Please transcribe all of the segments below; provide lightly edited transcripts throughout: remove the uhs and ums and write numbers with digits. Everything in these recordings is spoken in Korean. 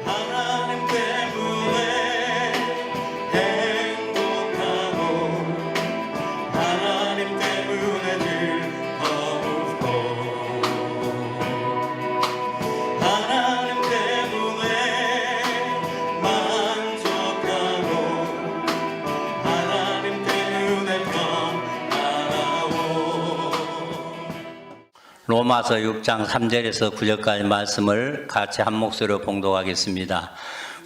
하나님 때문에 행복하고 하나님 때문에 즐거우고 하나님 때문에 만족하고 하나님 때문에 평안하고. 로마서 6장 3절에서 9절까지 말씀을 같이 한 목소리로 봉독하겠습니다.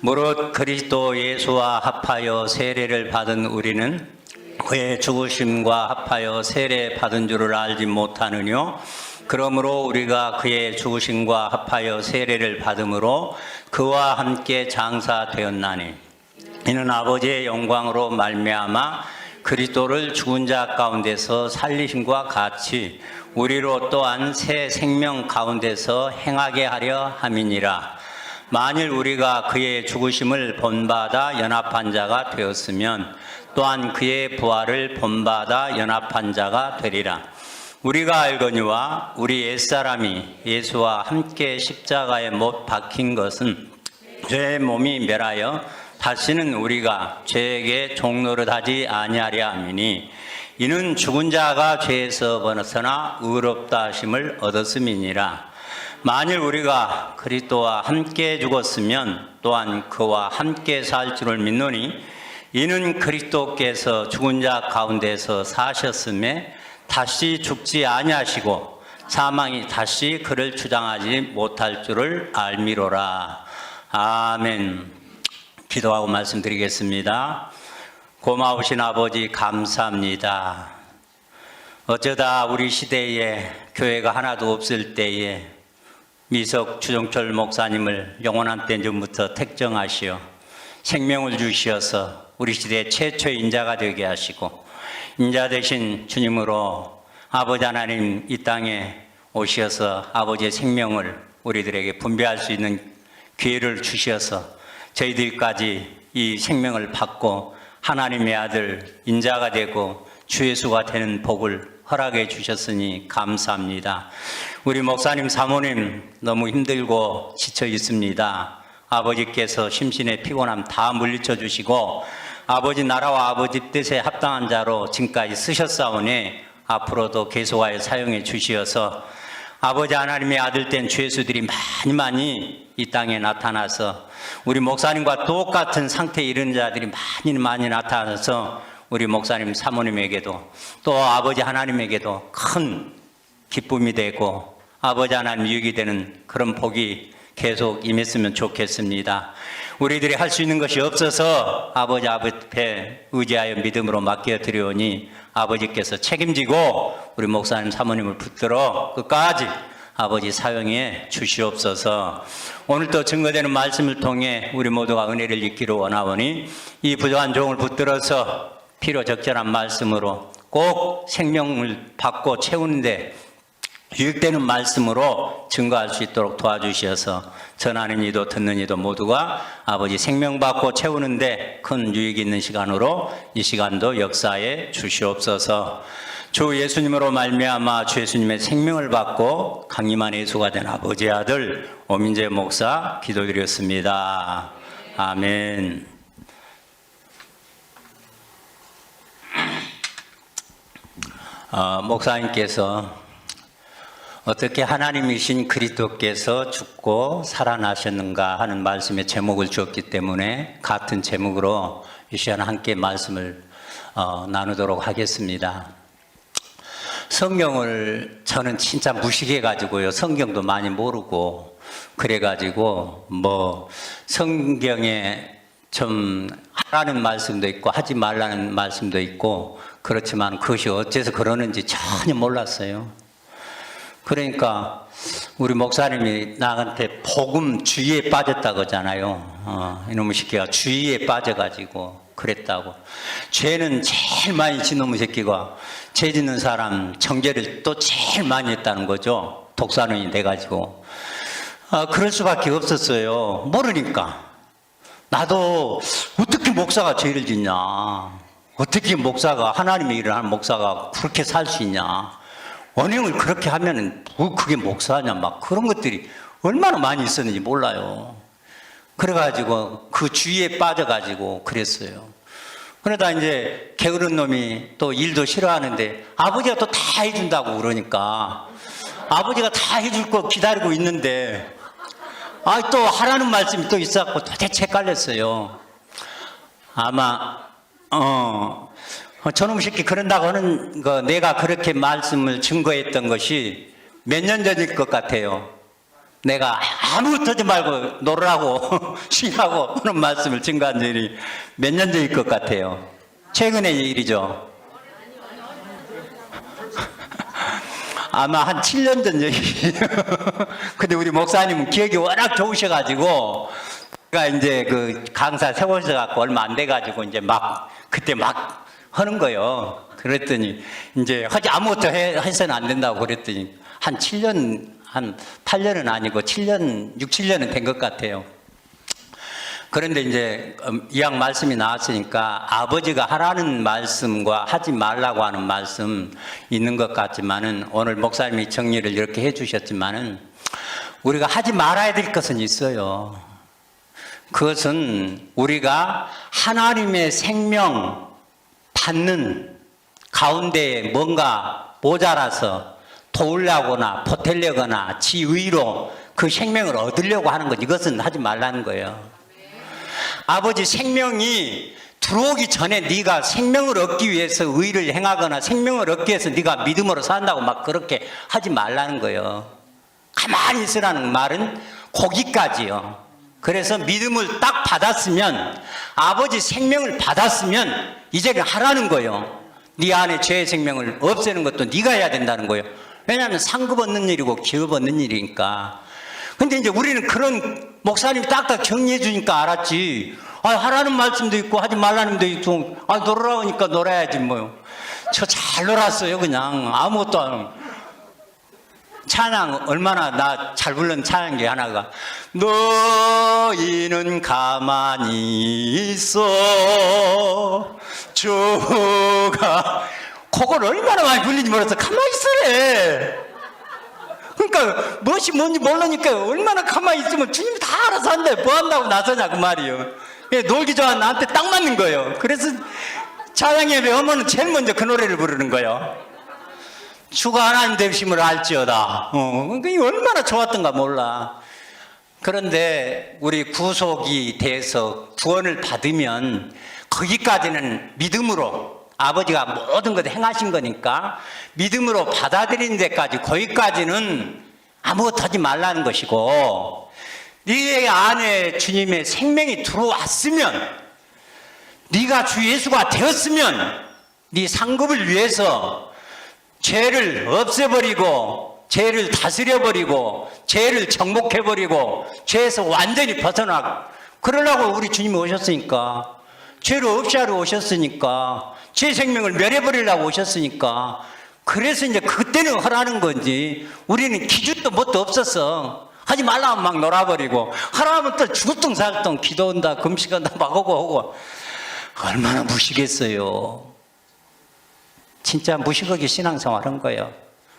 무릇 그리스도 예수와 합하여 세례를 받은 우리는 그의 죽으심과 합하여 세례 받은 줄을 알지 못하느뇨. 그러므로 우리가 그의 죽으심과 합하여 세례를 받음으로 그와 함께 장사되었나니 이는 아버지의 영광으로 말미암아 그리스도를 죽은 자 가운데서 살리심과 같이 우리로 또한 새 생명 가운데서 행하게 하려 함이니라. 만일 우리가 그의 죽으심을 본받아 연합한 자가 되었으면 또한 그의 부활을 본받아 연합한 자가 되리라. 우리가 알거니와 우리 옛사람이 예수와 함께 십자가에 못 박힌 것은 죄의 몸이 멸하여 다시는 우리가 죄에게 종노릇하지 아니하려 함이니 이는 죽은 자가 죄에서 벗어나 의롭다 하심을 얻었음이니라. 만일 우리가 그리스도와 함께 죽었으면 또한 그와 함께 살 줄을 믿노니 이는 그리스도께서 죽은 자 가운데서 사셨음에 다시 죽지 아니하시고 사망이 다시 그를 주장하지 못할 줄을 알미로라. 아멘. 기도하고 말씀드리겠습니다. 고마우신 아버지 감사합니다. 어쩌다 우리 시대에 교회가 하나도 없을 때에 미석 주정철 목사님을 영원한 때 전부터 택정하시어 생명을 주시어서 우리 시대 최초의 인자가 되게 하시고 인자 되신 주님으로 아버지 하나님 이 땅에 오셔서 아버지의 생명을 우리들에게 분배할 수 있는 기회를 주셔서 저희들까지 이 생명을 받고 하나님의 아들 인자가 되고 주 예수가 되는 복을 허락해 주셨으니 감사합니다. 우리 목사님 사모님 너무 힘들고 지쳐 있습니다. 아버지께서 심신의 피곤함 다 물리쳐 주시고 아버지 나라와 아버지 뜻에 합당한 자로 지금까지 쓰셨사오니 앞으로도 계속하여 사용해 주시어서 아버지 하나님의 아들 된 주 예수들이 많이 이 땅에 나타나서 우리 목사님과 똑같은 상태에 이른 자들이 많이 나타나서 우리 목사님 사모님에게도 또 아버지 하나님에게도 큰 기쁨이 되고 아버지 하나님 유익이 되는 그런 복이 계속 임했으면 좋겠습니다. 우리들이 할 수 있는 것이 없어서 아버지 앞에 의지하여 믿음으로 맡겨드리오니 아버지께서 책임지고 우리 목사님 사모님을 붙들어 끝까지 아버지 사용해 주시옵소서. 오늘도 증거되는 말씀을 통해 우리 모두가 은혜를 입기를 원하오니 이 부족한 종을 붙들어서 필요 적절한 말씀으로 꼭 생명을 받고 채우는데 유익되는 말씀으로 증거할 수 있도록 도와주셔서 전하는 이도 듣는 이도 모두가 아버지 생명 받고 채우는데 큰 유익이 있는 시간으로 이 시간도 역사해 주시옵소서. 주 예수님으로 말미암아 주 예수님의 생명을 받고 강림한 예수가 된 아버지의 아들 오민재 목사 기도드렸습니다. 아멘. 목사님께서 어떻게 하나님이신 그리스도께서 죽고 살아나셨는가 하는 말씀의 제목을 주었기 때문에 같은 제목으로 이 시간 함께 말씀을 나누도록 하겠습니다. 성경을 저는 진짜 무식해가지고요. 성경도 많이 모르고 그래가지고 성경에 좀 하라는 말씀도 있고 하지 말라는 말씀도 있고 그렇지만 그것이 어째서 그러는지 전혀 몰랐어요. 그러니까 우리 목사님이 나한테 복음 주의에 빠졌다고 하잖아요. 이놈의 새끼가 주의에 빠져가지고 그랬다고. 죄는 제일 많이 진 놈의 새끼가 죄 짓는 사람 정죄를 또 제일 많이 했다는 거죠. 독사능이 돼가지고. 그럴 수밖에 없었어요. 모르니까. 나도 어떻게 목사가 죄를 짓냐. 어떻게 목사가 하나님의 일을 하는 목사가 그렇게 살 수 있냐. 언행을 그렇게 하면은 뭐 그게 목사냐 막 그런 것들이 얼마나 많이 있었는지 몰라요. 그래가지고 그 주의에 빠져가지고 그랬어요. 그러다 이제 게으른 놈이 또 일도 싫어하는데 아버지가 또 다 해준다고 그러니까 아버지가 다 해줄 거 기다리고 있는데 또 하라는 말씀이 또 있었고 도대체 헷갈렸어요. 아마 저놈 새끼 그런다고 하는 거 내가 그렇게 말씀을 증거했던 것이 몇 년 전일 것 같아요. 내가 아무것도 하지 말고 놀으라고 쉬라고 하는 말씀을 증거한 일이 몇 년 전일 것 같아요. 최근의 일이죠. 아마 한 7년 전 얘기예요. 근데 우리 목사님은 기억이 워낙 좋으셔가지고 제가 이제 그 강사 세워져갖고 얼마 안 돼가지고 이제 그때 막 하는 거예요. 그랬더니 이제 아무것도 해서는 안 된다고 그랬더니 한 8년은 아니고 6, 7년은 된 것 같아요. 그런데 이제 이왕 말씀이 나왔으니까 아버지가 하라는 말씀과 하지 말라고 하는 말씀 있는 것 같지만은 오늘 목사님이 정리를 이렇게 해주셨지만은 우리가 하지 말아야 될 것은 있어요. 그것은 우리가 하나님의 생명 받는 가운데에 뭔가 모자라서 도우려거나 보태려거나 지의로 그 생명을 얻으려고 하는 것, 이것은 하지 말라는 거예요. 아버지 생명이 들어오기 전에 네가 생명을 얻기 위해서 의를 행하거나 생명을 얻기 위해서 네가 믿음으로 산다고 막 그렇게 하지 말라는 거예요. 가만히 있으라는 말은 거기까지요. 그래서 믿음을 딱 받았으면, 아버지 생명을 받았으면 이제는 하라는 거예요. 네 안에 죄의 생명을 없애는 것도 네가 해야 된다는 거예요. 왜냐하면 상급 얻는 일이고 기업 얻는 일이니까. 근데 이제 우리는 그런 목사님이 딱딱 정리해 주니까 알았지. 하라는 말씀도 있고 하지 말라는 말도 있고, 놀으라니까 놀아야지 뭐요. 저 잘 놀았어요. 그냥 아무것도 안 하고. 찬양 얼마나 나 잘 부르는 찬양 게 하나가 너희는 가만히 있어 주가, 그걸 얼마나 많이 불리는지 몰라서 가만히 있으래. 그러니까 무엇이 뭔지 모르니까 얼마나 가만히 있으면 주님이 다 알아서 한대. 뭐 한다고 나서냐 그 말이에요. 놀기 좋아하는 나한테 딱 맞는 거예요. 그래서 찬양 예배 하면은 제일 먼저 그 노래를 부르는 거예요. 주가 하나님 되심을 알지어다. 그게 얼마나 좋았던가 몰라. 그런데 우리 구속이 돼서 구원을 받으면 거기까지는 믿음으로, 아버지가 모든 것 행하신 거니까 믿음으로 받아들이는 데까지, 거기까지는 아무것도 하지 말라는 것이고, 네 안에 주님의 생명이 들어왔으면, 네가 주 예수가 되었으면 네 상급을 위해서 죄를 없애버리고 죄를 다스려버리고 죄를 정복해버리고 죄에서 완전히 벗어나고, 그러려고 우리 주님이 오셨으니까, 죄를 없이 하러 오셨으니까, 죄 생명을 멸해버리려고 오셨으니까, 그래서 이제 그때는 하라는 건지, 우리는 기준도 뭣도 없었어. 하지 말라면 막 놀아버리고, 하라면 또 죽을둥살둥 기도한다 금식한다 막 하고 얼마나 무시겠어요. 진짜 무식하게 신앙생활 한 거예요.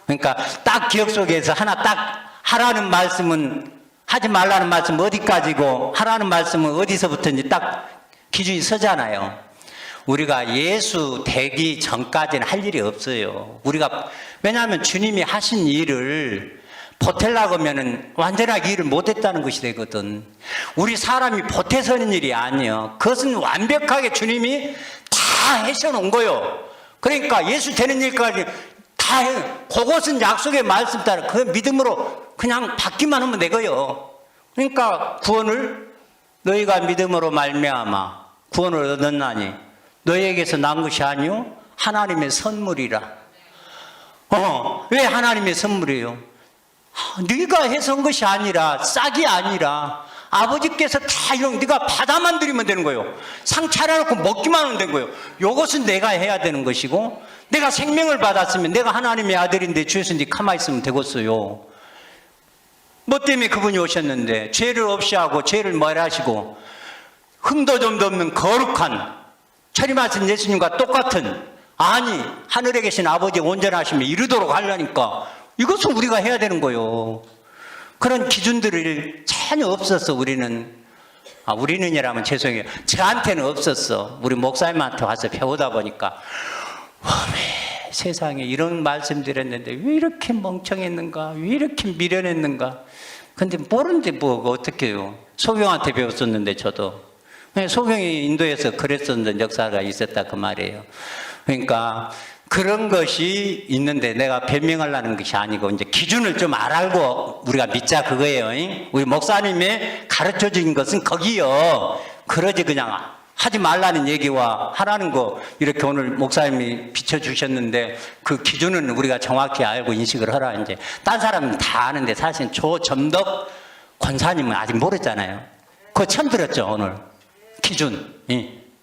그러니까 딱 기억 속에서 하나 딱 하라는 말씀은, 하지 말라는 말씀 어디까지고 하라는 말씀은 어디서부터인지 딱 기준이 서잖아요. 우리가 예수 되기 전까지는 할 일이 없어요. 왜냐하면 주님이 하신 일을 보태려고 하면은 완전하게 일을 못했다는 것이 되거든. 우리 사람이 보태서 하는 일이 아니에요. 그것은 완벽하게 주님이 다 해셔놓은 거예요. 그러니까 예수 되는 일까지 다 해. 그것은 약속의 말씀 따라 그 믿음으로 그냥 받기만 하면 되고요. 그러니까 구원을 너희가 믿음으로 말미암아 구원을 얻었나니 너희에게서 난 것이 아니요 하나님의 선물이라. 왜 하나님의 선물이에요? 네가 해서 한 것이 아니라, 싹이 아니라 아버지께서 다 이런, 네가 받아만 드리면 되는 거예요. 상 차려놓고 먹기만 하면 되는 거예요. 이것은 내가 해야 되는 것이고, 내가 생명을 받았으면 내가 하나님의 아들인데 주에서 네 가만히 있으면 되겠어요. 뭐 때문에 그분이 오셨는데, 죄를 없이 하고 죄를 멸하시고 흠도 점도 없는 거룩한 철임하신 예수님과 똑같은, 아니 하늘에 계신 아버지 온전하심에 이르도록 하려니까 이것은 우리가 해야 되는 거예요. 그런 기준들이 전혀 없어서 우리는 우리는이라면 죄송해요. 저한테는 없었어. 우리 목사님한테 와서 배우다 보니까 어메, 세상에 이런 말씀 드렸는데 왜 이렇게 멍청했는가, 왜 이렇게 미련했는가. 근데 모르는데 뭐 어떻게 해요. 소경한테 배웠었는데 저도 소경이 인도에서 그랬었는 역사가 있었다 그 말이에요. 그러니까 그런 것이 있는데 내가 변명하려는 것이 아니고 이제 기준을 좀 알고 우리가 믿자 그거예요. 우리 목사님이 가르쳐 준 것은 거기요. 그러지 그냥 하지 말라는 얘기와 하라는 거 이렇게 오늘 목사님이 비춰주셨는데 그 기준은 우리가 정확히 알고 인식을 하라. 이제 딴 사람은 다 아는데 사실 조점덕 권사님은 아직 모르잖아요. 그거 처음 들었죠 오늘 기준.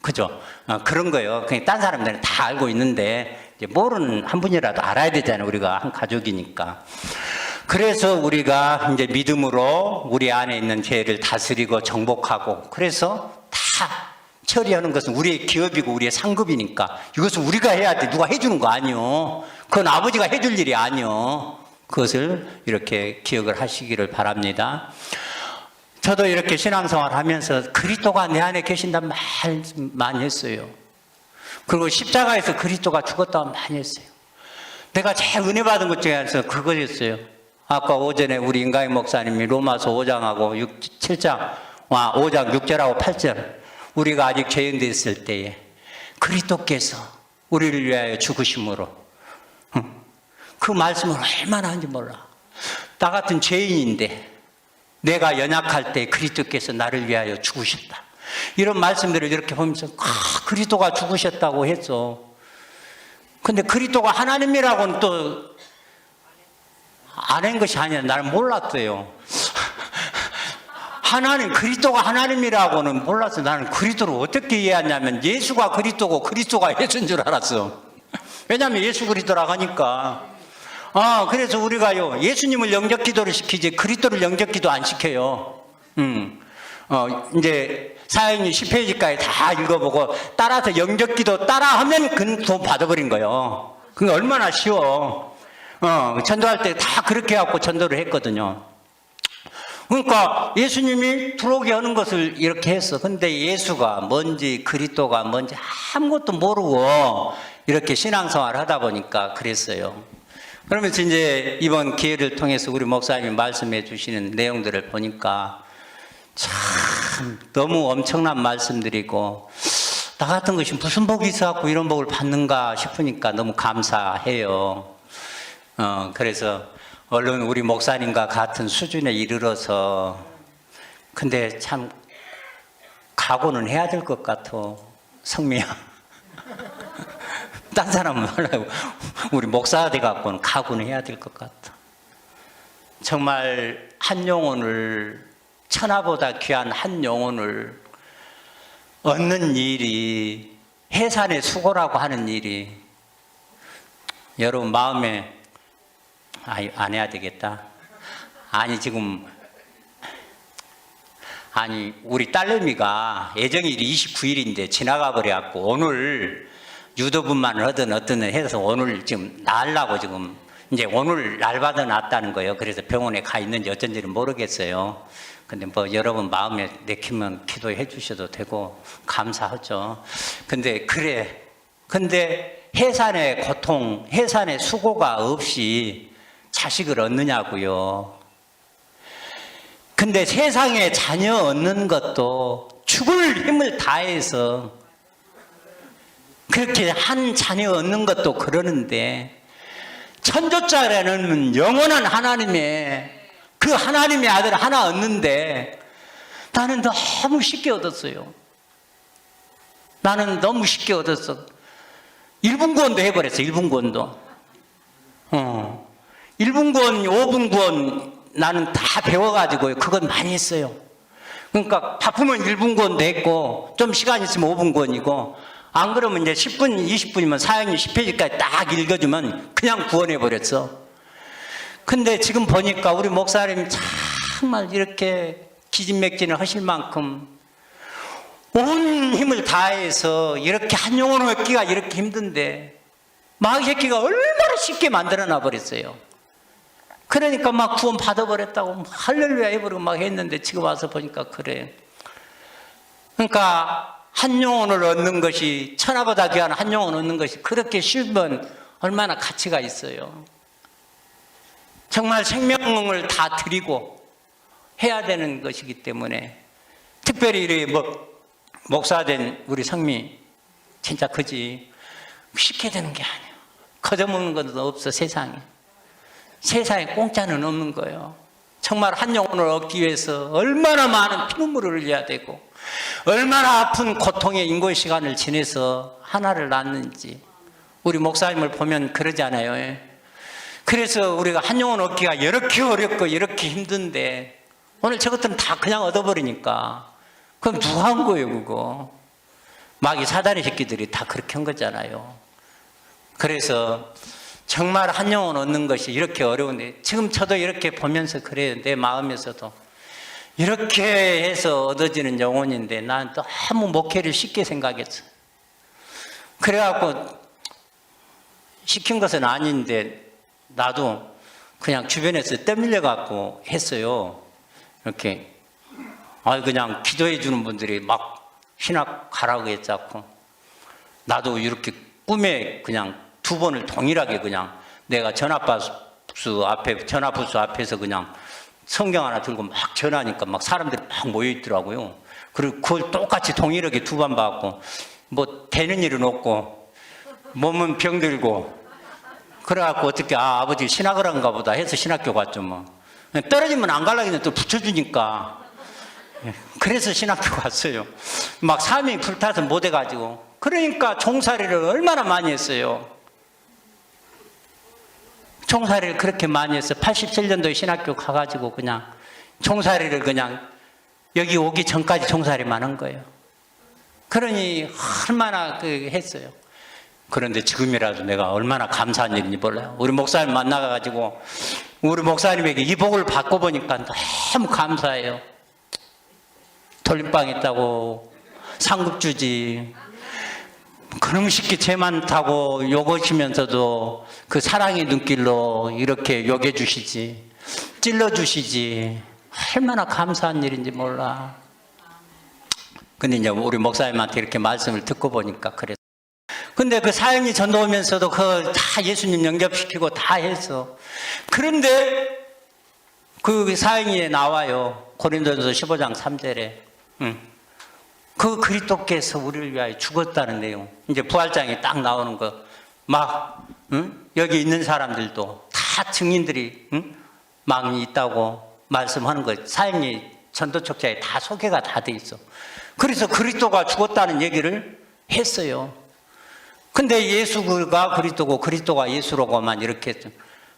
그죠? 그런 거요. 그냥 딴 사람들은 다 알고 있는데 이제 모르는 한 분이라도 알아야 되잖아요. 우리가 한 가족이니까. 그래서 우리가 이제 믿음으로 우리 안에 있는 죄를 다스리고 정복하고 그래서 다 처리하는 것은 우리의 기업이고 우리의 상급이니까 이것은 우리가 해야 돼. 누가 해주는 거 아니요. 그건 아버지가 해줄 일이 아니요. 그것을 이렇게 기억을 하시기를 바랍니다. 저도 이렇게 신앙생활 하면서 그리스도가 내 안에 계신다는 말 많이 했어요. 그리고 십자가에서 그리스도가 죽었다고 많이 했어요. 내가 제일 은혜 받은 것 중에 하나는 그거였어요. 아까 오전에 우리 인가희 목사님이 로마서 5장하고 7장, 5장 6절하고 8절 우리가 아직 죄인돼 있을 때에 그리스도께서 우리를 위하여 죽으심으로 그 말씀을 얼마나 하는지 몰라. 나 같은 죄인인데 내가 연약할 때 그리스도께서 나를 위하여 죽으셨다. 이런 말씀들을 이렇게 보면서 그리스도가 죽으셨다고 했어. 근데 그리스도가 하나님이라고는 또 안 한 것이 아니라 나는 몰랐어요. 하나님, 그리스도가 하나님이라고는 몰랐어. 나는 그리스도를 어떻게 이해하냐면 예수가 그리스도고 그리스도가 예수인 줄 알았어. 왜냐하면 예수 그리스도라고 하니까. 그래서 우리가요, 예수님을 영접 기도를 시키지 그리스도를 영접 기도 안 시켜요. 이제 사역이 10페이지까지 다 읽어보고 따라서 영접 기도 따라하면 그 돈 받아버린 거예요. 그게 얼마나 쉬워. 전도할 때 다 그렇게 해갖고 전도를 했거든요. 그러니까 예수님이 들어오게 하는 것을 이렇게 했어. 근데 예수가 뭔지 그리스도가 뭔지 아무것도 모르고 이렇게 신앙생활을 하다 보니까 그랬어요. 그러면서 이제 이번 기회를 통해서 우리 목사님이 말씀해 주시는 내용들을 보니까 참 너무 엄청난 말씀들이고 나 같은 것이 무슨 복이 있어갖고 이런 복을 받는가 싶으니까 너무 감사해요. 그래서 얼른 우리 목사님과 같은 수준에 이르러서 근데 참 각오는 해야 될 것 같아. 성미야. 딴 사람은 하려고 우리 목사가 돼갖고는 각오는 해야 될 것 같아. 정말 한 영혼을 천하보다 귀한 한 영혼을 얻는 일이 해산의 수고라고 하는 일이 여러분 마음에 안 해야 되겠다. 우리 딸내미가 예정일이 29일인데 지나가 버려갖고 오늘 유도분만을 하든 어떤 해서 오늘 지금 낳으려고 지금 이제 오늘 날받아 놨다는 거예요. 그래서 병원에 가 있는지 어쩐지는 모르겠어요. 근데 뭐 여러분 마음에 내키면 기도해 주셔도 되고 감사하죠. 근데 해산의 고통, 해산의 수고가 없이 자식을 얻느냐고요. 근데 세상에 자녀 얻는 것도 죽을 힘을 다해서 그렇게 한 자녀 얻는 것도 그러는데 천조자라는 영원한 하나님의 그 하나님의 아들 하나 얻는데 나는 너무 쉽게 얻었어요. 나는 너무 쉽게 얻었어. 1분 구원도 해버렸어. 1분 구원도. 1분 구원, 5분 구원 나는 다 배워가지고 그건 많이 했어요. 그러니까 바쁘면 1분 구원도 했고 좀 시간 있으면 5분 구원이고 안 그러면 이제 10분, 20분이면 사역이 10페이지까지 딱 읽어주면 그냥 구원해버렸어. 근데 지금 보니까 우리 목사님 정말 이렇게 기진맥진을 하실 만큼 온 힘을 다해서 이렇게 한 영혼을 얻기가 이렇게 힘든데 마귀 새끼가 얼마나 쉽게 만들어놔 버렸어요. 그러니까 막 구원 받아버렸다고 할렐루야 해버리고 막 했는데 지금 와서 보니까 그래. 그러니까 한 영혼을 얻는 것이, 천하보다 귀한 한 영혼을 얻는 것이 그렇게 쉬우면 얼마나 가치가 있어요. 정말 생명을 다 드리고 해야 되는 것이기 때문에, 특별히 이 목사된 우리 성미 진짜 크지. 쉽게 되는 게 아니에요. 거저먹는 것도 없어. 세상에 공짜는 없는 거예요. 정말 한 영혼을 얻기 위해서 얼마나 많은 피눈물을 흘려야 되고, 얼마나 아픈 고통의 인고의 시간을 지내서 하나를 낳는지. 우리 목사님을 보면 그러잖아요. 그래서 우리가 한 영혼 얻기가 이렇게 어렵고 이렇게 힘든데 오늘 저것들은 다 그냥 얻어버리니까, 그럼 누가 한 거예요? 그거 마귀 사단의 새끼들이 다 그렇게 한 거잖아요. 그래서 정말 한 영혼 얻는 것이 이렇게 어려운데, 지금 저도 이렇게 보면서 그래요. 내 마음에서도 이렇게 해서 얻어지는 영혼인데 난 너무 목회를 쉽게 생각했어. 그래갖고 시킨 것은 아닌데 나도 그냥 주변에서 떠밀려갖고 했어요. 이렇게 그냥 기도해 주는 분들이 막 신학 가라고 했자고, 나도 이렇게 꿈에 그냥 2번을 동일하게 그냥 내가 전화부스 앞에서 그냥 성경 하나 들고 막 전하니까 막 사람들이 막 모여 있더라고요. 그리고 그걸 똑같이 동일하게 2번 받고, 뭐 되는 일은 없고 몸은 병들고, 그래갖고 어떻게 아버지 신학을 한가 보다 해서 신학교 갔죠. 뭐 떨어지면 안 가려고 했는데 또 붙여주니까, 그래서 신학교 갔어요. 막 삶이 불타서 못 해가지고. 그러니까 종살이를 얼마나 많이 했어요. 종살이를 그렇게 많이 했어. 87년도에 신학교 가가지고 그냥 종살이를 그냥 여기 오기 전까지 종살이만 한 거예요. 그러니 얼마나 했어요. 그런데 지금이라도 내가 얼마나 감사한 일인지 몰라요. 우리 목사님 만나가지고 우리 목사님에게 이 복을 받고 보니까 너무 감사해요. 돌림방 있다고 상급 주지, 그놈 쉽게 죄 많다고 욕하시면서도 그 사랑의 눈길로 이렇게 욕해 주시지, 찔러 주시지. 얼마나 감사한 일인지 몰라. 근데 이제 우리 목사님한테 이렇게 말씀을 듣고 보니까 그래서. 근데 그 사형리 전도 오면서도 그 다 예수님 영접시키고 다 했어. 그런데 그 사형리에 나와요. 고린도전서 15장 3절에 그 그리스도께서 우리를 위하여 죽었다는 내용. 이제 부활장에 딱 나오는 거. 막 여기 있는 사람들도 다 증인들이 막 있다고 말씀하는 거. 사형리 전도책자에 다 소개가 다 돼 있어. 그래서 그리스도가 죽었다는 얘기를 했어요. 근데 예수가 그리스도고 그리스도가 예수라고만 이렇게 했죠.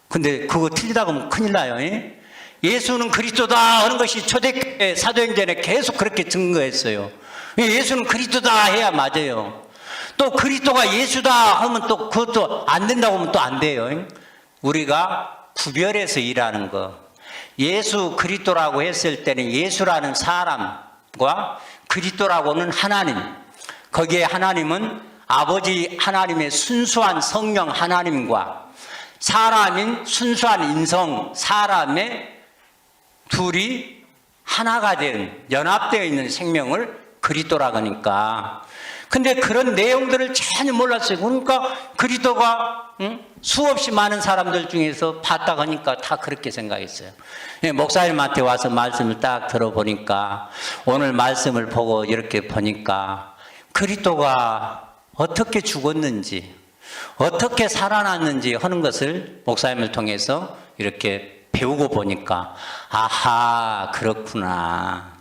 근데 그거 틀리다고 하면 큰일 나요. 예수는 그리스도다 하는 것이 초대교회 사도행전에 계속 그렇게 증거했어요. 예수는 그리스도다 해야 맞아요. 또 그리스도가 예수다 하면 또 그것도 안 된다고 하면 또 안 돼요. 우리가 구별해서 일하는 거. 예수 그리스도라고 했을 때는 예수라는 사람과 그리스도라고는 하나님, 거기에 하나님은 아버지 하나님의 순수한 성령 하나님과 사람인 순수한 인성 사람의 둘이 하나가 된, 연합되어 있는 생명을 그리스도라고 하니까. 근데 그런 내용들을 전혀 몰랐어요. 그러니까 그리스도가 수없이 많은 사람들 중에서 봤다고 하니까 다 그렇게 생각했어요. 목사님한테 와서 말씀을 딱 들어보니까, 오늘 말씀을 보고 이렇게 보니까 그리스도가 어떻게 죽었는지, 어떻게 살아났는지 하는 것을 목사님을 통해서 이렇게 배우고 보니까, 아하, 그렇구나.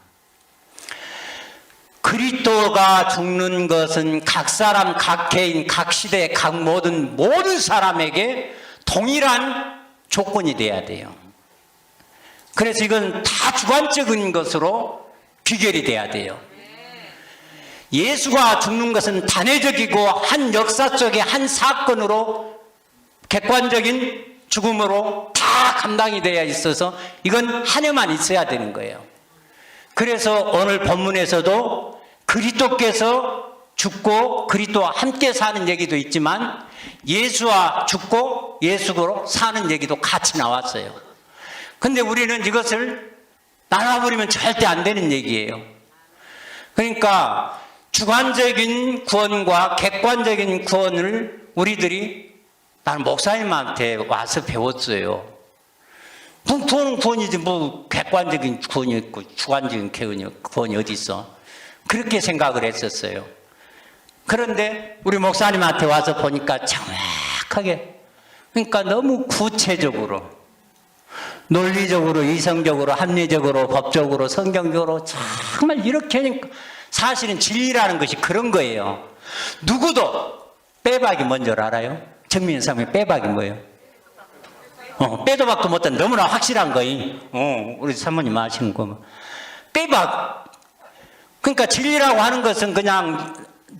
그리스도가 죽는 것은 각 사람, 각 개인, 각 시대, 각 모든 사람에게 동일한 조건이 돼야 돼요. 그래서 이건 다 주관적인 것으로 비결이 돼야 돼요. 예수가 죽는 것은 단회적이고 한 역사 속의 한 사건으로, 객관적인 죽음으로 다 감당이 되어 있어서 이건 한 해만 있어야 되는 거예요. 그래서 오늘 본문에서도 그리스도께서 죽고 그리스도와 함께 사는 얘기도 있지만, 예수와 죽고 예수로 사는 얘기도 같이 나왔어요. 근데 우리는 이것을 나눠버리면 절대 안 되는 얘기예요. 그러니까 주관적인 구원과 객관적인 구원을 우리들이 나는 목사님한테 와서 배웠어요. 구원은 구원이지 뭐 객관적인 구원이 있고 주관적인 구원이 어디 있어. 그렇게 생각을 했었어요. 그런데 우리 목사님한테 와서 보니까 정확하게, 그러니까 너무 구체적으로, 논리적으로, 이성적으로, 합리적으로, 법적으로, 성경적으로 정말 이렇게 하니까 사실은 진리라는 것이 그런 거예요. 누구도 빼박이 뭔지 알아요? 정민현 사모님 빼박이 뭐예요? 빼도 박도 못한 너무나 확실한 거임. 우리 사모님 아시는 거. 빼박. 그러니까 진리라고 하는 것은 그냥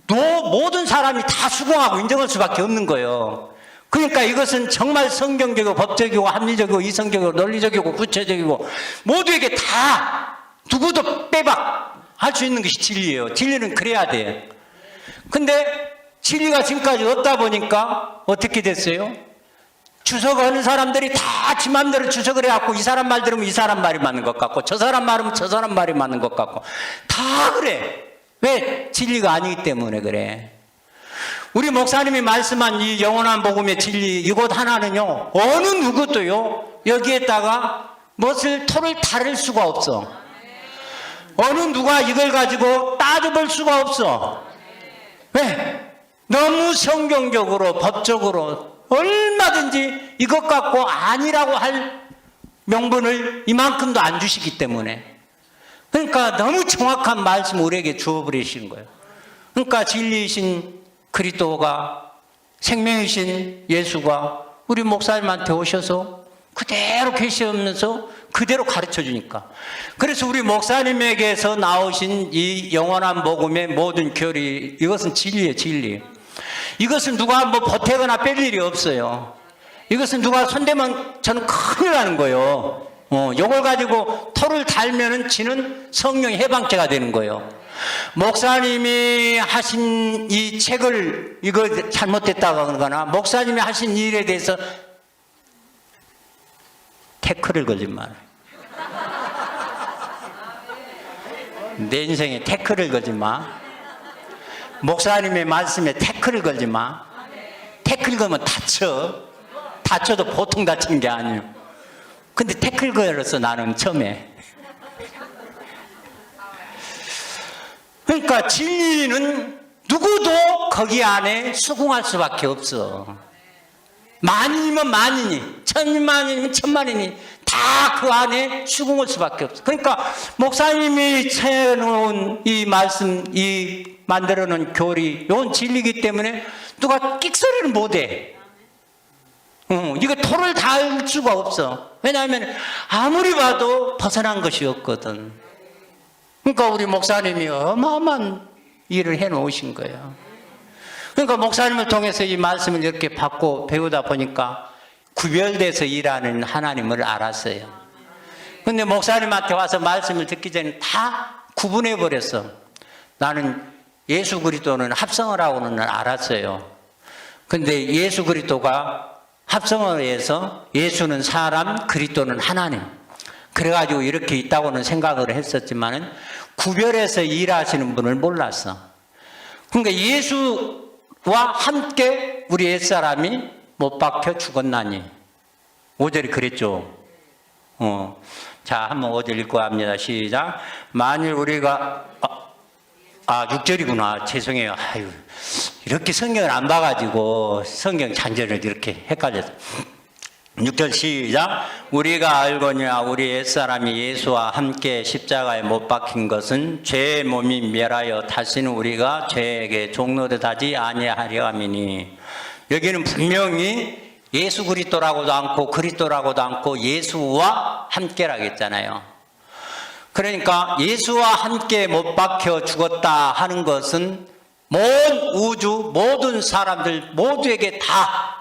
모든 사람이 다 수긍하고 인정할 수밖에 없는 거예요. 그러니까 이것은 정말 성경적이고 법적이고 합리적이고 이성적이고 논리적이고 구체적이고 모두에게 다 누구도 빼박할 수 있는 것이 진리예요. 진리는 그래야 돼. 근데 진리가 지금까지 없다 보니까 어떻게 됐어요? 주석하는 사람들이 다 지 맘대로 주석을 해갖고 이 사람 말 들으면 이 사람 말이 맞는 것 같고 저 사람 말하면 저 사람 말이 맞는 것 같고 다 그래. 왜? 진리가 아니기 때문에 그래. 우리 목사님이 말씀한 이 영원한 복음의 진리 이것 하나는요 어느 누구도요 여기에다가 토를 다를 수가 없어. 어느 누가 이걸 가지고 따져볼 수가 없어. 왜? 너무 성경적으로 법적으로 얼마든지 이것 갖고 아니라고 할 명분을 이만큼도 안 주시기 때문에, 그러니까 너무 정확한 말씀 우리에게 주어버리시는 거예요. 그러니까 진리이신 그리스도가, 생명이신 예수가 우리 목사님한테 오셔서 그대로 계시면서 그대로 가르쳐 주니까, 그래서 우리 목사님에게서 나오신 이 영원한 복음의 모든 교리, 이것은 진리예요. 진리. 이것은 누가 뭐 보태거나 뺄 일이 없어요. 이것은 누가 손대면 저는 큰일 나는 거예요. 이걸 가지고 토를 달면은 지는 성령의 해방죄가 되는 거예요. 목사님이 하신 이 책을 이거 잘못됐다고 하거나 목사님이 하신 일에 대해서 태클을 걸지 마라. 내 인생에 태클을 걸지 마. 목사님의 말씀에 태클을 걸지 마. 태클 걸면 다쳐. 다쳐도 보통 다치는 게 아니에요. 근데 태클 걸었어 나는 처음에. 그러니까 진리는 누구도 거기 안에 수긍할 수밖에 없어. 만인이면 만인이, 천만이면 천만이니 다 그 안에 수긍할 수밖에 없어. 그러니까 목사님이 채워놓은 이 말씀, 이 만들어놓은 교리, 이건 진리이기 때문에 누가 끽소리를 못해. 이거 토를 달 수가 없어. 왜냐하면 아무리 봐도 벗어난 것이 없거든. 그러니까 우리 목사님이 어마어마한 일을 해놓으신 거예요. 그러니까 목사님을 통해서 이 말씀을 이렇게 받고 배우다 보니까 구별돼서 일하는 하나님을 알았어요. 근데 목사님한테 와서 말씀을 듣기 전에 다 구분해버렸어. 나는 예수 그리스도는 합성을 하고는 알았어요. 근데 예수 그리스도가 합성을 해서 예수는 사람, 그리스도는 하나님. 그래가지고 이렇게 있다고는 생각을 했었지만은 구별해서 일하시는 분을 몰랐어. 그러니까 예수와 함께 우리 옛사람이 못 박혀 죽었나니. 5절이 그랬죠. 자, 한번 5절 읽고 합니다. 시작. 만일 우리가 6절이구나. 죄송해요. 아유, 이렇게 성경을 안 봐가지고 성경 잔절을 이렇게 헷갈렸어. 6절 시작. 우리가 알거니와 우리 옛사람이 예수와 함께 십자가에 못 박힌 것은 죄의 몸이 멸하여 다시는 우리가 죄에게 종노릇하지 아니하려 함이니. 여기는 분명히 예수 그리스도라고도 않고 그리스도라고도 않고 예수와 함께라고 했잖아요. 그러니까 예수와 함께 못 박혀 죽었다 하는 것은 모든 우주, 모든 사람들 모두에게 다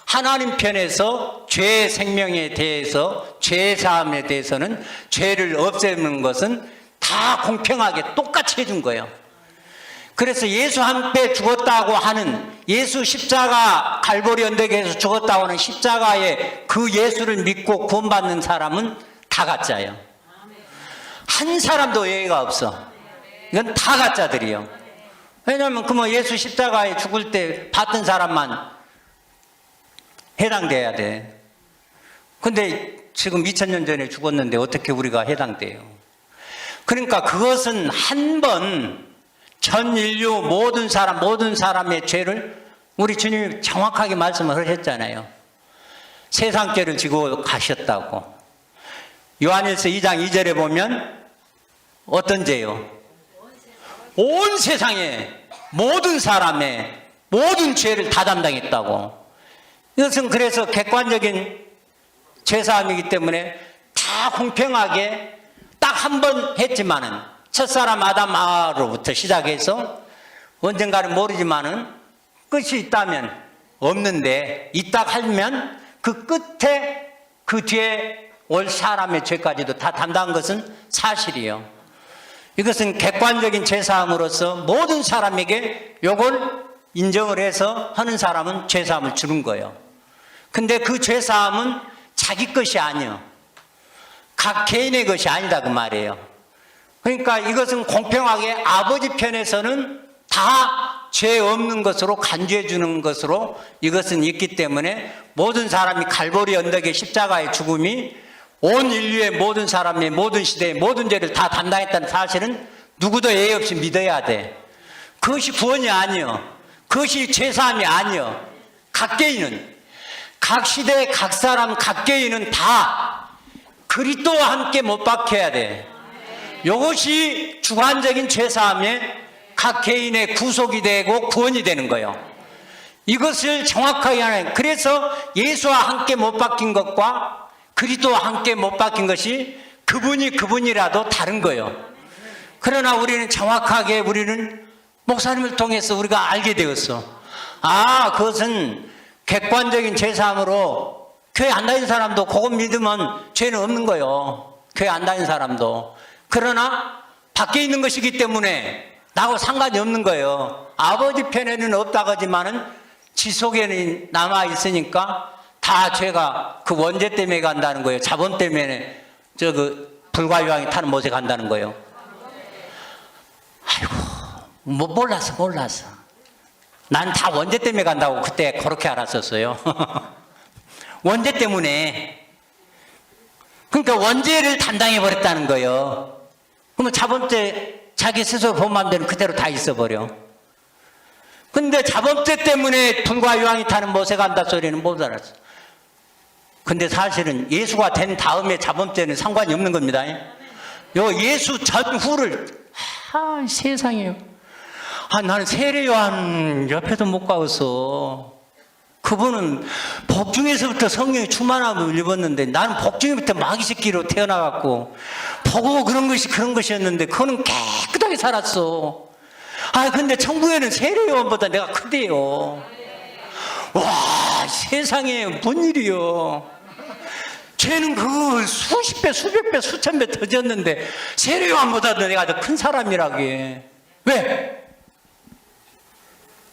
하나님 편에서 죄의 생명에 대해서, 죄의 사함에 대해서는 죄를 없애는 것은 다 공평하게 똑같이 해준 거예요. 그래서 예수 함께 죽었다고 하는, 예수 십자가 갈보리 언덕에서 죽었다고 하는 십자가의 그 예수를 믿고 구원받는 사람은 다 가짜예요. 한 사람도 예외가 없어. 이건 다 가짜들이요. 왜냐하면 그뭐 예수 십자가에 죽을 때 봤던 사람만 해당돼야 돼. 근데 지금 2000년 전에 죽었는데 어떻게 우리가 해당돼요? 그러니까 그것은 한 번 전 인류 모든 사람의 죄를 우리 주님이 정확하게 말씀을 하셨잖아요. 세상 죄를 지고 가셨다고. 요한일서 2장 2절에 보면 어떤 죄요? 온 세상에 모든 사람의 모든 죄를 다 담당했다고. 이것은 그래서 객관적인 죄사함이기 때문에 다 공평하게 딱 한 번 했지만은 첫사람 아담으로부터 시작해서 언젠가는 모르지만은 끝이 있다면 없는데 있다 하면 그 끝에 그 뒤에 올 사람의 죄까지도 다 담당한 것은 사실이에요. 이것은 객관적인 죄사함으로서 모든 사람에게 요걸 인정을 해서 하는 사람은 죄사함을 주는 거예요. 근데 그 죄사함은 자기 것이 아니에요. 각 개인의 것이 아니다 그 말이에요. 그러니까 이것은 공평하게 아버지 편에서는 다 죄 없는 것으로 간주해 주는 것으로 이것은 있기 때문에 모든 사람이 갈보리 언덕의 십자가의 죽음이 온 인류의 모든 사람의 모든 시대의 모든 죄를 다 담당했다는 사실은 누구도 예의 없이 믿어야 돼. 그것이 구원이 아니요. 그것이 죄사함이 아니요. 각 개인은, 각 시대, 각 사람, 각 개인은 다 그리스도와 함께 못 박혀야 돼. 이것이 주관적인 죄사함에 각 개인의 구속이 되고 구원이 되는 거예요. 이것을 정확하게 하는, 그래서 예수와 함께 못 박힌 것과 그리스도와 함께 못 박힌 것이 그분이라도 다른 거예요. 그러나 우리는 정확하게 우리는 목사님을 통해서 우리가 알게 되었어. 아, 그것은 객관적인 죄사함으로 교회 안 다니는 사람도 그것 믿으면 죄는 없는 거예요. 교회 안 다니는 사람도. 그러나 밖에 있는 것이기 때문에 나하고 상관이 없는 거예요. 아버지 편에는 없다고 하지만은 지속에는 남아있으니까 다 죄가 그 원죄 때문에 간다는 거예요. 자본 때문에 불과 유황이 타는 못에 간다는 거예요. 아이고, 뭐 몰랐어. 난 다 원죄 때문에 간다고 그때 그렇게 알았었어요. 원죄 때문에. 그러니까 원죄를 담당해 버렸다는 거예요. 그러면 자본죄 자기 스스로 본 마음대로 그대로 다 있어버려. 근데 자본죄 때문에 불과 유황이 타는 못에 간다 소리는 못 알았어. 근데 사실은 예수가 된 다음에 자본죄는 상관이 없는 겁니다. 요 예수 전후를 세상에요. 나는 세례 요한 옆에도 못 가서 그분은 복중에서부터 성령이 충만함을 입었는데 나는 복중에부터 마귀 새끼로 태어나갖고 보고 그런 것이었는데 그거는 깨끗하게 살았어. 근데 천국에는 세례 요한보다 내가 크대요. 와, 세상에 뭔 일이요. 죄는 그 수십 배, 수백 배, 수천 배 더 졌는데 세례 요한보다도 내가 더 큰 사람이라게. 왜?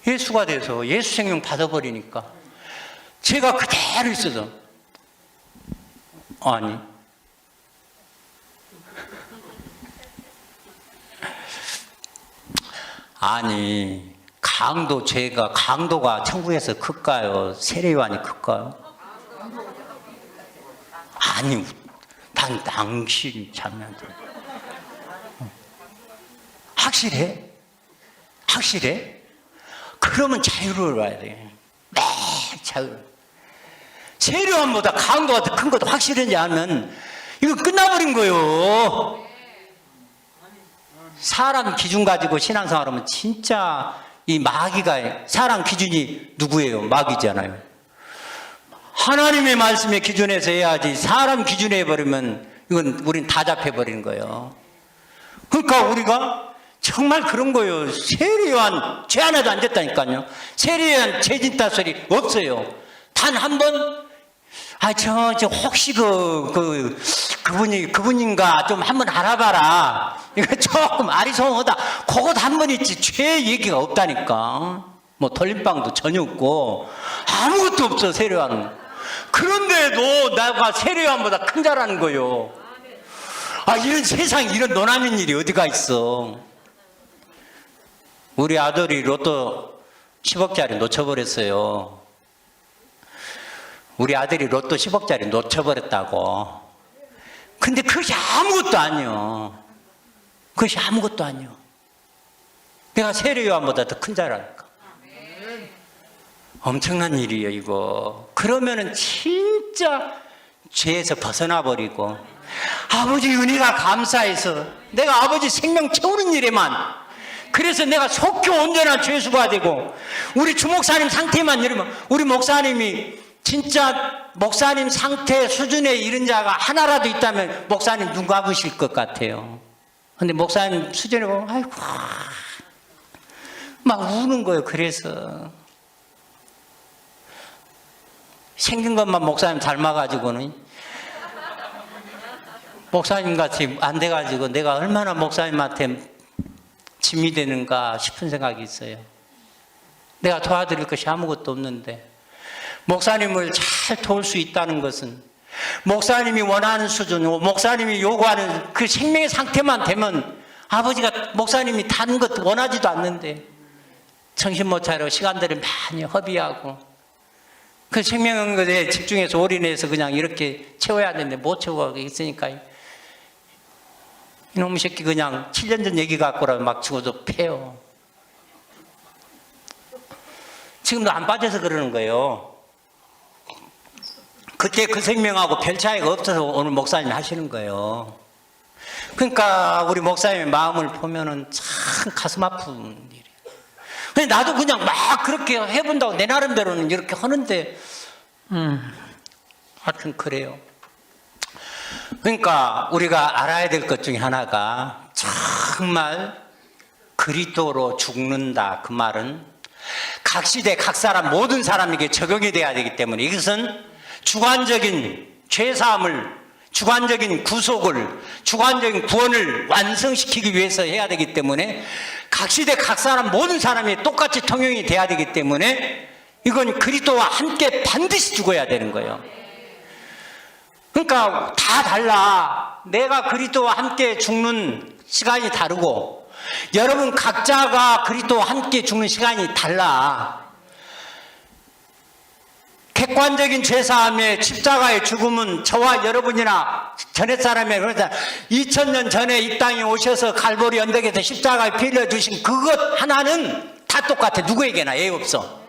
예수가 돼서 예수 생명 받아버리니까 죄가 그대로 있어서. 아니 강도가 천국에서 클까요? 세례요한이 클까요? 아니, 난 당신이 참여한다. 확실해? 그러면 자유를 봐야 돼. 매 자유. 세례요한보다 강도가 더 큰 것도 확실한지 알면 이거 끝나버린 거예요. 사람 기준 가지고 신앙생활하면 진짜 이 마귀가, 사람 기준이 누구예요? 마귀잖아요. 하나님의 말씀의 기준에서 해야지 사람 기준에 해버리면 이건 우린 다 잡혀버리는 거예요. 그러니까 우리가 정말 그런 거예요. 세례요한 죄 하나도 안 졌다니까요. 세례요한 죄 짓다 소리 없어요. 단 한 번, 혹시 그분인가 좀 한번 알아봐라. 이거 조금 아리송하다. 그것 한 번 있지. 죄 얘기가 없다니까. 뭐 돌림방도 전혀 없고 아무것도 없어, 세례요한은. 그런데도 나가 세례요한보다 큰 자라는 거예요. 이런 세상에 이런 노남인 일이 어디가 있어. 우리 아들이 로또 10억짜리 놓쳐버렸어요. 우리 아들이 로또 10억짜리 놓쳐버렸다고. 근데 그것이 아무것도 아니요. 그것이 아무것도 아니요. 내가 세례요한보다 더 큰 자라니까. 엄청난 일이에요, 이거. 그러면은 진짜 죄에서 벗어나 버리고, 아버지 은혜가 감사해서 내가 아버지 생명 채우는 일에만, 그래서 내가 속히 온전한 죄수가 되고, 우리 주목사님 상태만 이러면, 우리 목사님이 진짜 목사님 상태 수준에 이른 자가 하나라도 있다면 목사님 눈 감으실 것 같아요. 근데 목사님 수준에 보면 아이고 막 우는 거예요. 그래서 생긴 것만 목사님 닮아가지고는 목사님같이 안 돼가지고 내가 얼마나 목사님한테 짐이 되는가 싶은 생각이 있어요. 내가 도와드릴 것이 아무것도 없는데, 목사님을 잘 도울 수 있다는 것은 목사님이 원하는 수준, 목사님이 요구하는 그 생명의 상태만 되면, 아버지가 목사님이 다른 것 원하지도 않는데 정신 못 차리고 시간들을 많이 허비하고 그 생명한 것에 집중해서 올인해서 그냥 이렇게 채워야 되는데 못 채우고 있으니까 이놈의 새끼 그냥 7년 전 얘기 갖고라 막 치고도 패요. 지금도 안 빠져서 그러는 거예요. 그때 그 생명하고 별 차이가 없어서 오늘 목사님이 하시는 거예요. 그러니까 우리 목사님의 마음을 보면은 참 가슴 아픈 일이에요. 근데 나도 그냥 막 그렇게 해본다고 내 나름대로는 이렇게 하는데, 하여튼 그래요. 그러니까 우리가 알아야 될 것 중에 하나가, 정말 그리스도로 죽는다, 그 말은 각 시대 각 사람 모든 사람에게 적용이 돼야 되기 때문에, 이것은 주관적인 죄사함을, 주관적인 구속을, 주관적인 구원을 완성시키기 위해서 해야 되기 때문에, 각 시대 각 사람 모든 사람이 똑같이 통용이 돼야 되기 때문에 이건 그리스도와 함께 반드시 죽어야 되는 거예요. 그러니까 다 달라. 내가 그리스도와 함께 죽는 시간이 다르고, 여러분 각자가 그리스도와 함께 죽는 시간이 달라. 객관적인 죄사함의 십자가의 죽음은 저와 여러분이나 전에 사람의, 그러니까 2000년 전에 이 땅에 오셔서 갈보리 언덕에서 십자가에 피 흘려주신 그것 하나는 다 똑같아. 누구에게나 예의 없어.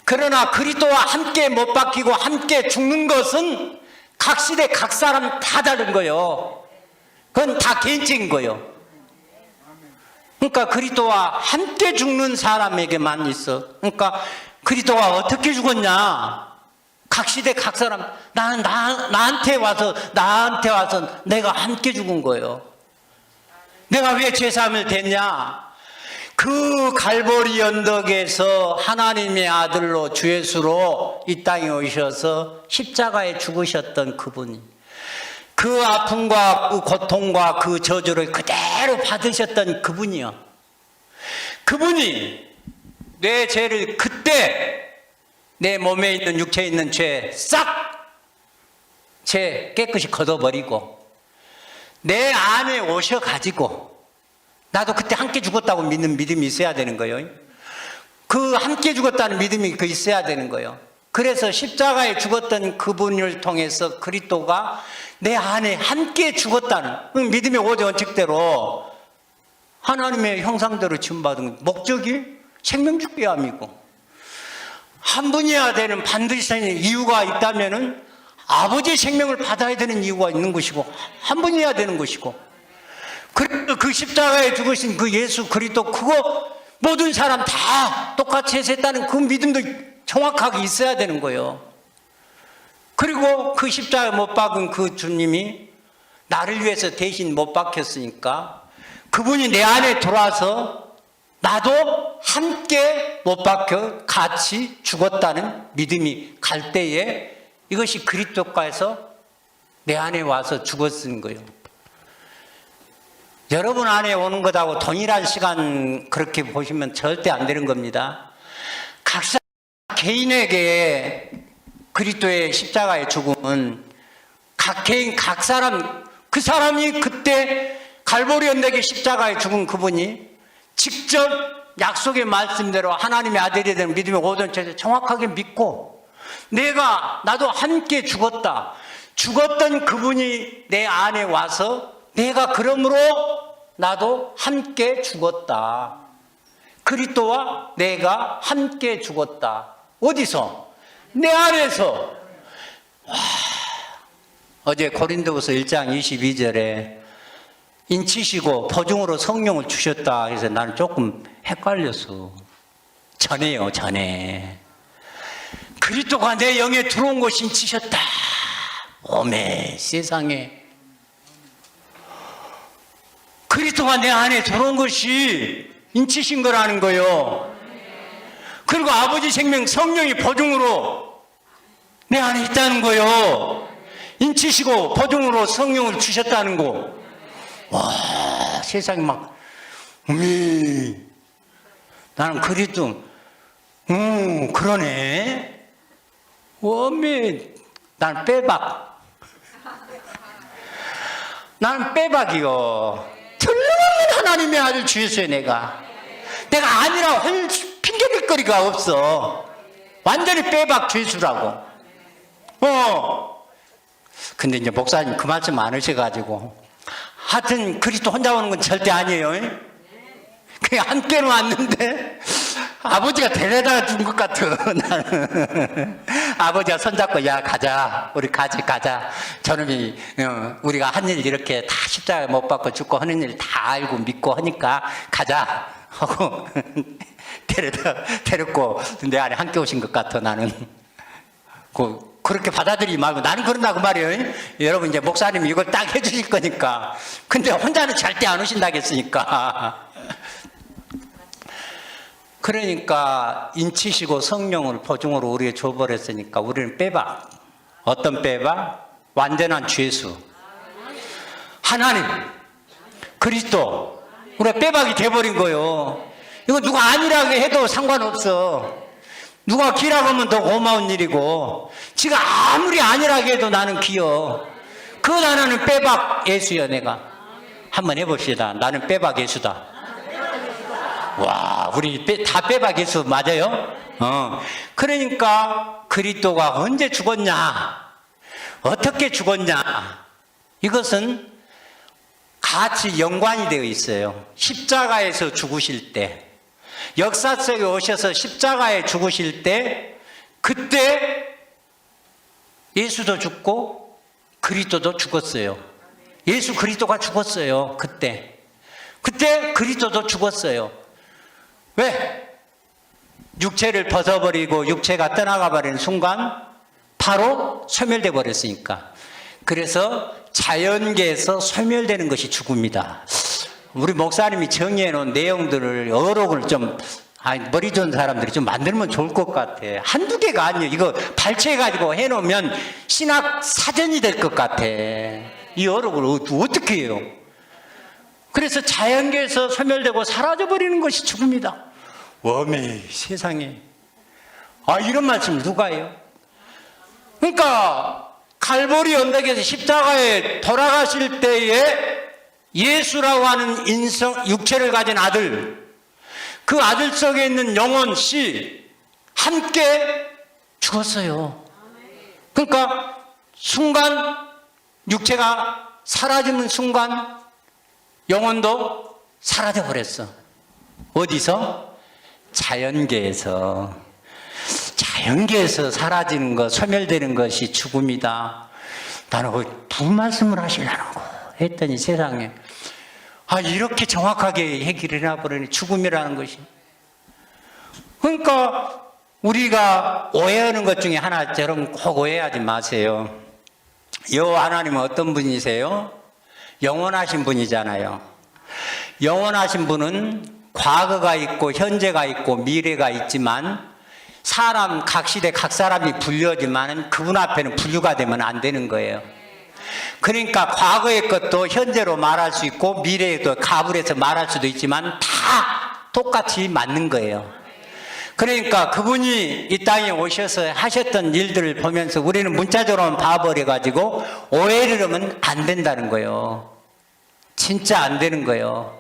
그러나 그리스도와 함께 못 박히고 함께 죽는 것은 각 시대 각 사람 다 다른 거예요. 그건 다 개인적인 거예요. 그러니까 그리스도와 함께 죽는 사람에게만 있어. 그러니까 그리스도가 어떻게 죽었냐? 각 시대 각 사람, 나한테 와서 내가 함께 죽은 거예요. 내가 왜 죄사함을 됐냐? 그 갈보리 언덕에서 하나님의 아들로 주 예수로 이 땅에 오셔서 십자가에 죽으셨던 그분이, 그 아픔과 그 고통과 그 저주를 그대로 받으셨던 그분이요. 그분이 내 죄를 그때, 내 몸에 있는 육체에 있는 죄 깨끗이 걷어버리고 내 안에 오셔가지고, 나도 그때 함께 죽었다고 믿는 믿음이 있어야 되는 거예요. 그 함께 죽었다는 믿음이 있어야 되는 거예요. 그래서 십자가에 죽었던 그분을 통해서 그리스도가 내 안에 함께 죽었다는 믿음의 오대 원칙대로 하나님의 형상대로 지음받은 목적이 생명축배함이고, 한 분이어야 되는 반드시 이유가 있다면은 아버지의 생명을 받아야 되는 이유가 있는 것이고, 한 분이어야 되는 것이고, 그래서 그 십자가에 죽으신 그 예수 그리스도, 그거 모든 사람 다 똑같이 했다는 그 믿음도 정확하게 있어야 되는 거예요. 그리고 그 십자가에 못 박은 그 주님이 나를 위해서 대신 못 박혔으니까 그분이 내 안에 들어와서 나도 함께 못 박혀 같이 죽었다는 믿음이 갈 때에, 이것이 그리스도가에서 내 안에 와서 죽었은 거예요. 여러분 안에 오는 것하고 동일한 시간 그렇게 보시면 절대 안 되는 겁니다. 각 개인에게 그리스도의 십자가의 죽음은 각 개인 각 사람, 그 사람이 그때 갈보리 언덕의 십자가에 죽은 그분이 직접 약속의 말씀대로 하나님의 아들이 되는 믿음의 오전체를 정확하게 믿고 나도 함께 죽었다. 죽었던 그분이 내 안에 와서 내가 그러므로 나도 함께 죽었다. 그리스도와 내가 함께 죽었다. 어디서? 내 안에서. 어제 고린도후서 1장 22절에 인치시고 보증으로 성령을 주셨다 해서 나는 조금 헷갈렸어. 전에요, 전에. 그리스도가 내 영에 들어온 것이 인치셨다. 오메, 세상에. 그리스도가 내 안에 들어온 것이 인치신 거라는 거요. 그리고 아버지 생명 성령이 보증으로 내 안에 있다는 거요. 인치시고 보증으로 성령을 주셨다는 거. 와, 세상에 막, 나는 그리스도, 그러네. 난 빼박. 나는 빼박이요. 틀림없는 하나님의 아들 주 예수의 내가 아니라 핑계댈 거리가 없어. 완전히 빼박 주 예수라고. 근데 이제 목사님 그 말씀 안 하셔가지고 하여튼 그리스도 혼자 오는 건 절대 아니에요. 그냥 함께는 왔는데 아버지가 데려다 준 것 같아. 나는 아버지가 손잡고 야 가자, 우리 가자. 저놈이 우리가 한 일 이렇게 다 십자가에 못 박고 죽고 하는 일 다 알고 믿고 하니까 가자 하고 데렸고 내 안에 함께 오신 것 같아. 나는 그렇게 받아들이지 말고 나는 그런다고 말이에요. 여러분 이제 목사님이 이걸 딱 해주실 거니까. 근데 혼자는 절대 안 오신다겠으니까. 그러니까 인치시고 성령을 보증으로 우리에게 줘버렸으니까 우리는 빼박. 어떤 빼박? 완전한 주 예수, 하나님, 그리스도. 우리가 빼박이 돼버린 거예요. 이거 누가 아니라고 해도 상관없어. 누가 기라고 하면 더 고마운 일이고, 지가 아무리 아니라고 해도 나는 기여. 그 나는 빼박 예수여. 내가 한번 해봅시다. 나는 빼박 예수다. 와, 우리 다 빼박 예수 맞아요? 그러니까 그리스도가 언제 죽었냐, 어떻게 죽었냐, 이것은 같이 연관이 되어 있어요. 십자가에서 죽으실 때, 역사 속에 오셔서 십자가에 죽으실 때, 그때 예수도 죽고 그리스도도 죽었어요. 예수 그리스도가 죽었어요. 그때 그리스도도 죽었어요. 왜? 육체를 벗어버리고 육체가 떠나가 버리는 순간 바로 소멸돼 버렸으니까. 그래서 자연계에서 소멸되는 것이 죽음이다. 우리 목사님이 정의해 놓은 내용들을 어록을 좀 머리 좋은 사람들이 좀 만들면 좋을 것 같아. 한두 개가 아니에요. 이거 발췌해가지고 해놓으면 신학 사전이 될 것 같아. 이 어록을 어떻게 해요? 그래서 자연계에서 소멸되고 사라져버리는 것이 죽음이다. 웜에 세상에. 이런 말씀을 누가 해요? 그러니까 갈보리 언덕에서 십자가에 돌아가실 때에 예수라고 하는 육체를 가진 아들, 그 아들 속에 있는 영혼 씨 함께 죽었어요. 그러니까 순간 육체가 사라지는 순간 영혼도 사라져 버렸어. 어디서? 자연계에서 사라지는 것, 소멸되는 것이 죽음이다. 나는 무슨 말씀을 하시려는 거 했더니 세상에 이렇게 정확하게 얘기를 해놔버리니 죽음이라는 것이. 그러니까 우리가 오해하는 것 중에 하나, 여러분 꼭 오해하지 마세요. 여호와 하나님은 어떤 분이세요? 영원하신 분이잖아요. 영원하신 분은 과거가 있고 현재가 있고 미래가 있지만 각 시대 각 사람이 분류하지만 그분 앞에는 분류가 되면 안 되는 거예요. 그러니까 과거의 것도 현재로 말할 수 있고 미래에도 가불해서 말할 수도 있지만 다 똑같이 맞는 거예요. 그러니까 그분이 이 땅에 오셔서 하셨던 일들을 보면서 우리는 문자적으로만 봐버려가지고 오해를 하면 안 된다는 거예요. 진짜 안 되는 거예요.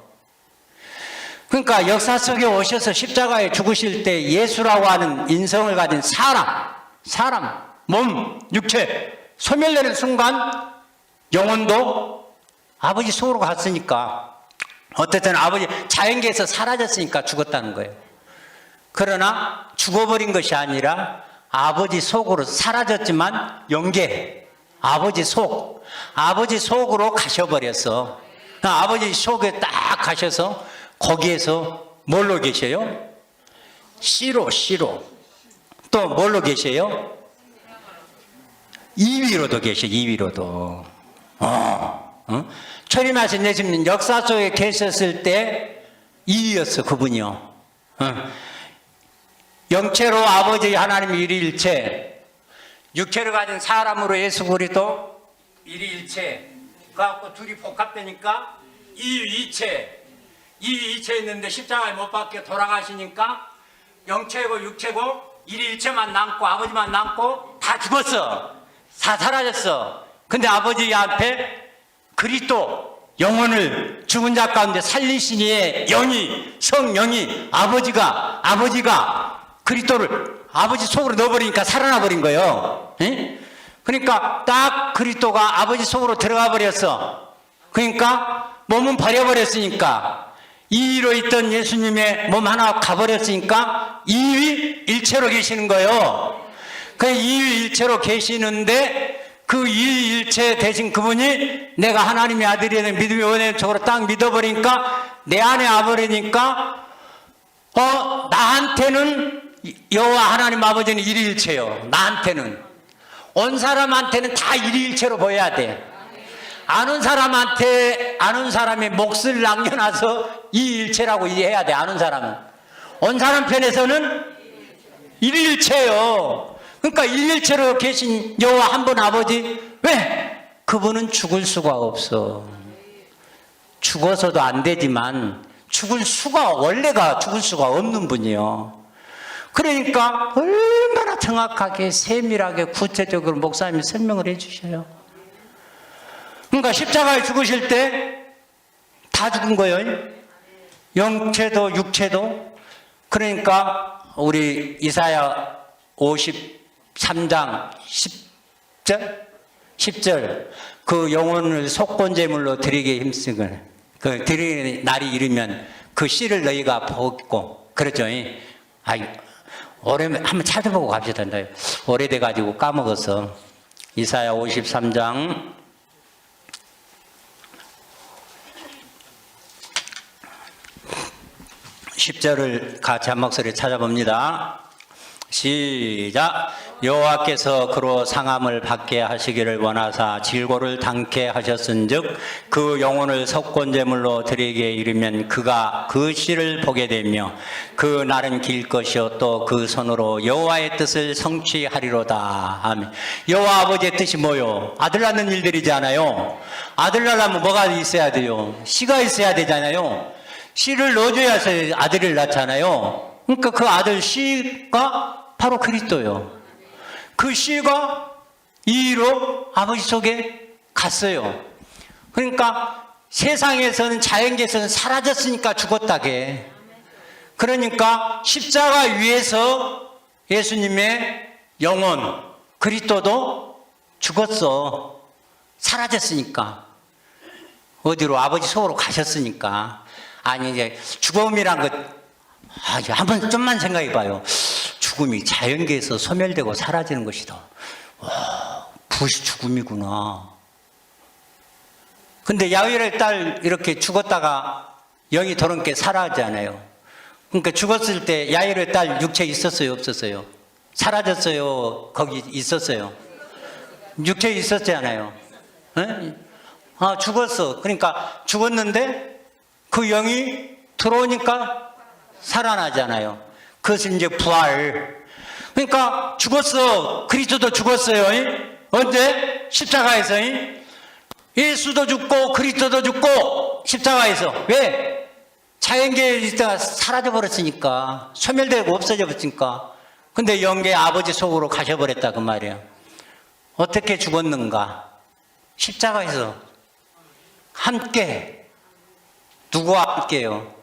그러니까 역사 속에 오셔서 십자가에 죽으실 때 예수라고 하는 인성을 가진 사람, 몸, 육체 소멸되는 순간 영혼도 아버지 속으로 갔으니까 어쨌든 아버지 자연계에서 사라졌으니까 죽었다는 거예요. 그러나 죽어버린 것이 아니라 아버지 속으로 사라졌지만 영계, 아버지 속으로 가셔버렸어. 아버지 속에 딱 가셔서 거기에서 뭘로 계셔요? 씨로. 또 뭘로 계셔요? 이위로도 계셔, 이위로도. 초림하신 예수님 역사 속에 계셨을 때 이위였어, 그분이요. 영체로 아버지 하나님 일위일체, 육체를 가진 사람으로 예수 그리스도 일위일체. 그래갖고 둘이 복합되니까 이위일체 있는데 십자가에 못 박혀 돌아가시니까 영체고 육체고 일위일체만 남고 아버지만 남고 다 죽었어. 다 사라졌어. 근데 아버지 앞에 그리스도 영혼을 죽은 자 가운데 살리시니에 성령이 아버지가 그리스도를 아버지 속으로 넣어버리니까 살아나 버린 거예요. 에? 그러니까 딱 그리스도가 아버지 속으로 들어가 버렸어. 그러니까 몸은 버려버렸으니까 이위로 있던 예수님의 몸 하나 가버렸으니까 이위일체로 계시는 거예요. 그 이위일체로 계시는데 그 이위일체 대신 그분이 내가 하나님의 아들이라는 믿음이 원하는 쪽으로 딱 믿어버리니까 내 안에 와버리니까 나한테는 여호와 하나님 아버지는 일위일체요. 나한테는 온 사람한테는 다 일위일체로 보여야 돼. 아는 사람의 몫을 남겨놔서 이일체라고 이해해야 돼. 아는 사람은 온 사람 편에서는 일위일체요. 그러니까 일일체로 계신 여호와 한 분 아버지, 왜? 그분은 죽을 수가 없어. 죽어서도 안 되지만 원래가 죽을 수가 없는 분이요. 그러니까 얼마나 정확하게 세밀하게 구체적으로 목사님이 설명을 해 주셔요. 그러니까 십자가에 죽으실 때 다 죽은 거예요. 영체도 육체도. 그러니까 우리 이사야 53장 10절 그 영혼을 속건제물로 드리게 힘쓰걸 그 드리는 날이 이르면 그 씨를 너희가 벗고 그렇죠. 오래면 한번 찾아보고 갑시다. 오래돼 가지고 까먹어서 이사야 53장 10절을 같이 한 목소리 찾아봅니다. 시작. 여호와께서 그로 상함을 받게 하시기를 원하사 질고를 당케 하셨은즉 그 영혼을 속건제물로 드리게 이르면 그가 그 씨를 보게 되며 그 날은 길 것이요 또 그 손으로 여호와의 뜻을 성취하리로다. 아멘. 여호와 아버지의 뜻이 뭐요? 아들 낳는 일들이잖아요. 아들 낳으려면 뭐가 있어야 돼요? 씨가 있어야 되잖아요. 씨를 넣어줘야 아들을 낳잖아요. 그러니까 그 아들 씨가 바로 그리스도요. 그 씨가 이로 아버지 속에 갔어요. 그러니까 세상에서는 자연계에서는 사라졌으니까 죽었다게. 그러니까 십자가 위에서 예수님의 영혼 그리스도도 죽었어. 사라졌으니까. 어디로? 아버지 속으로 가셨으니까. 아니 이제 죽음이란 것 한번 좀만 생각해 봐요. 죽음이 자연계에서 소멸되고 사라지는 것이다. 그것이 죽음이구나. 근데 야훼의 딸 이렇게 죽었다가 영이 돌아오게 살아나잖아요. 그러니까 죽었을 때 야훼의 딸 육체 있었어요, 없었어요? 사라졌어요, 거기 있었어요? 육체 있었잖아요. 네? 죽었어. 그러니까 죽었는데 그 영이 들어오니까 살아나잖아요. 그것은 이제 부활. 그러니까 죽었어. 그리스도도 죽었어요. 언제? 십자가에서. 예수도 죽고 그리스도도 죽고 십자가에서. 왜? 자연계에 있다가 사라져 버렸으니까. 소멸되고 없어져 버렸으니까. 근데 영계 아버지 속으로 가셔버렸다 그 말이에요. 어떻게 죽었는가? 십자가에서 함께. 누구와 함께요?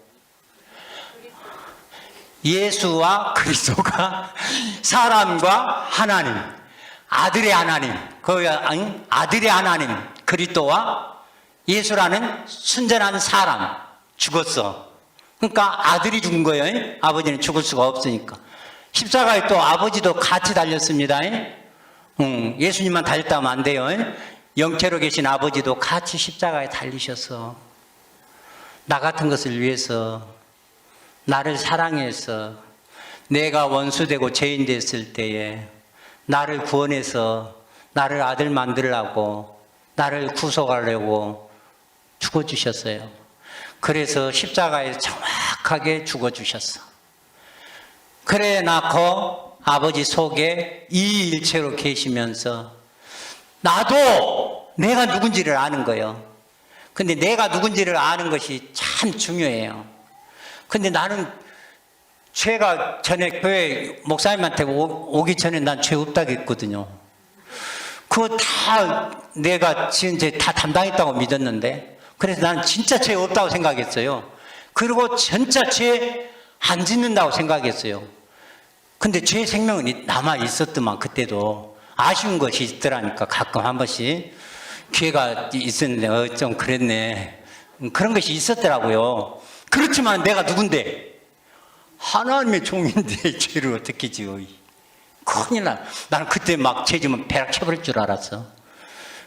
예수와 그리스도가 사람과 하나님, 아들의 하나님, 아들의 하나님 그리스도와 예수라는 순전한 사람 죽었어. 그러니까 아들이 죽은 거예요. 아버지는 죽을 수가 없으니까. 십자가에 또 아버지도 같이 달렸습니다. 예수님만 달렸다면 안 돼요. 영체로 계신 아버지도 같이 십자가에 달리셨어. 나 같은 것을 위해서, 나를 사랑해서, 내가 원수되고 죄인 됐을 때에 나를 구원해서 나를 아들 만들라고, 나를 구속하려고 죽어주셨어요. 그래서 십자가에 정확하게 죽어주셨어. 그래 낳고 아버지 속에 이일체로 계시면서 나도 내가 누군지를 아는 거예요. 근데 내가 누군지를 아는 것이 참 중요해요. 근데 나는 죄가 전에 교회 목사님한테 오기 전에 난 죄 없다고 했거든요. 그거 다 내가 지금 이제 다 담당했다고 믿었는데, 그래서 나는 진짜 죄 없다고 생각했어요. 그리고 진짜 죄 안 짓는다고 생각했어요. 근데 죄 생명은 남아 있었더만, 그때도 아쉬운 것이 있더라니까. 가끔 한 번씩 기회가 있었는데 좀 그랬네, 그런 것이 있었더라고요. 그렇지만 내가 누군데? 하나님의 종인데 죄를 어떻게 지어? 큰일 나. 나는 그때 막 죄 지면 배락해버릴 줄 알았어.